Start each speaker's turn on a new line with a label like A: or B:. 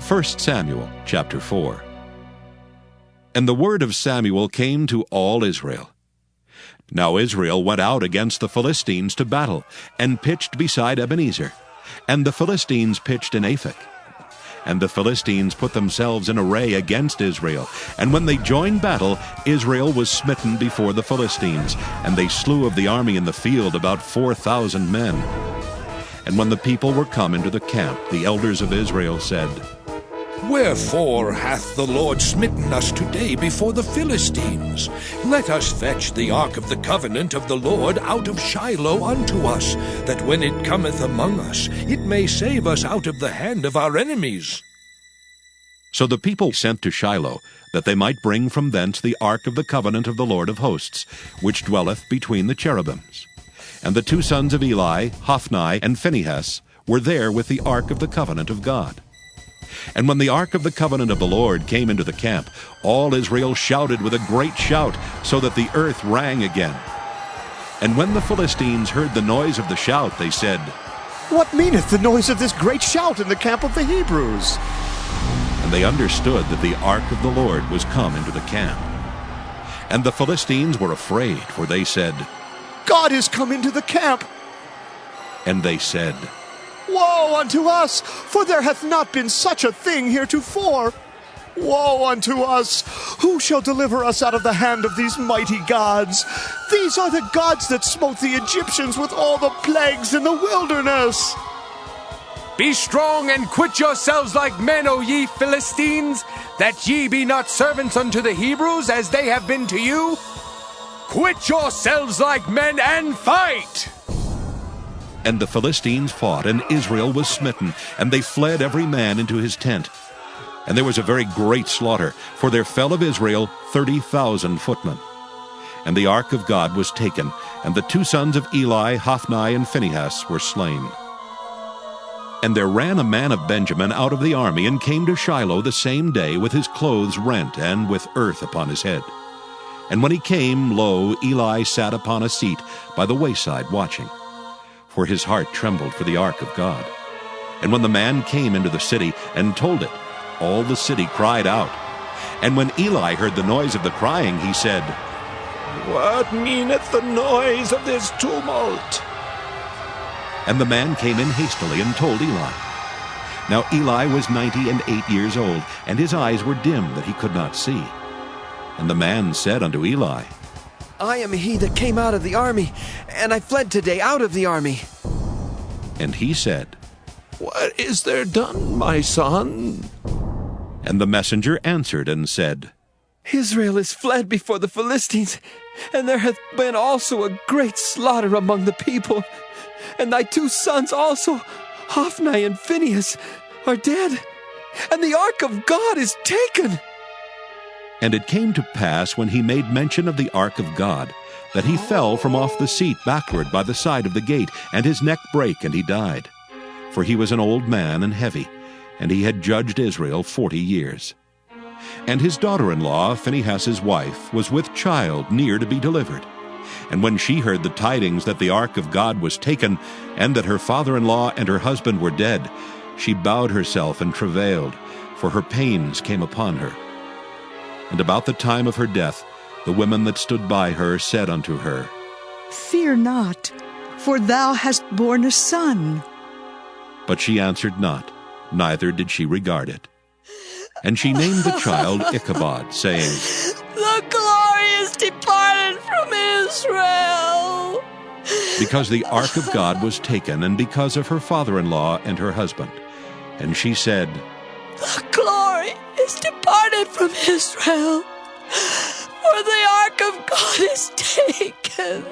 A: 1 Samuel chapter 4. And the word of Samuel came to all Israel. Now Israel went out against the Philistines to battle, and pitched beside Ebenezer, and the Philistines pitched in Aphek. And the Philistines put themselves in array against Israel, and when they joined battle, Israel was smitten before the Philistines, and they slew of the army in the field about 4,000 men. And when the people were come into the camp, the elders of Israel said,
B: Wherefore hath the Lord smitten us today before the Philistines? Let us fetch the ark of the covenant of the Lord out of Shiloh unto us, that when it cometh among us, it may save us out of the hand of our enemies.
A: So the people sent to Shiloh, that they might bring from thence the ark of the covenant of the Lord of hosts, which dwelleth between the cherubims. And the two sons of Eli, Hophni and Phinehas, were there with the ark of the covenant of God. And when the ark of the covenant of the Lord came into the camp, all Israel shouted with a great shout, so that the earth rang again. And when the Philistines heard the noise of the shout, they said,
C: What meaneth the noise of this great shout in the camp of the Hebrews?
A: And they understood that the ark of the Lord was come into the camp. And the Philistines were afraid, for they said,
C: God is come into the camp.
A: And they said,
C: Woe unto us, for there hath not been such a thing heretofore. Woe unto us! Who shall deliver us out of the hand of these mighty gods? These are the gods that smote the Egyptians with all the plagues in the wilderness.
D: Be strong and quit yourselves like men, O ye Philistines, that ye be not servants unto the Hebrews, as they have been to you. Quit yourselves like men and fight!
A: And the Philistines fought, and Israel was smitten, and they fled every man into his tent. And there was a very great slaughter, for there fell of Israel 30,000 footmen. And the ark of God was taken, and the two sons of Eli, Hophni and Phinehas, were slain. And there ran a man of Benjamin out of the army, and came to Shiloh the same day with his clothes rent, and with earth upon his head. And when he came, lo, Eli sat upon a seat by the wayside watching. For his heart trembled for the ark of God. And when the man came into the city and told it, all the city cried out. And when Eli heard the noise of the crying, he said,
B: What meaneth the noise of this tumult?
A: And the man came in hastily and told Eli. Now Eli was 98 years old, and his eyes were dim that he could not see. And the man said unto Eli,
E: I am he that came out of the army, and I fled today out of the army.
A: And he said,
B: What is there done, my son?
A: And the messenger answered and said,
E: Israel is fled before the Philistines, and there hath been also a great slaughter among the people. And thy two sons also, Hophni and Phinehas, are dead, and the ark of God is taken.
A: And it came to pass, when he made mention of the ark of God, that he fell from off the seat backward by the side of the gate, and his neck brake, and he died. For he was an old man and heavy, and he had judged Israel 40 years. And his daughter-in-law, Phinehas' wife, was with child near to be delivered. And when she heard the tidings that the ark of God was taken, and that her father-in-law and her husband were dead, she bowed herself and travailed, for her pains came upon her. And about the time of her death, the women that stood by her said unto her,
F: Fear not, for thou hast borne a son.
A: But she answered not, neither did she regard it. And she named the child Ichabod, saying,
G: The glory is departed from Israel.
A: Because the ark of God was taken, and because of her father-in-law and her husband. And she said,
G: The glory is departed from Israel, for the ark of God is taken.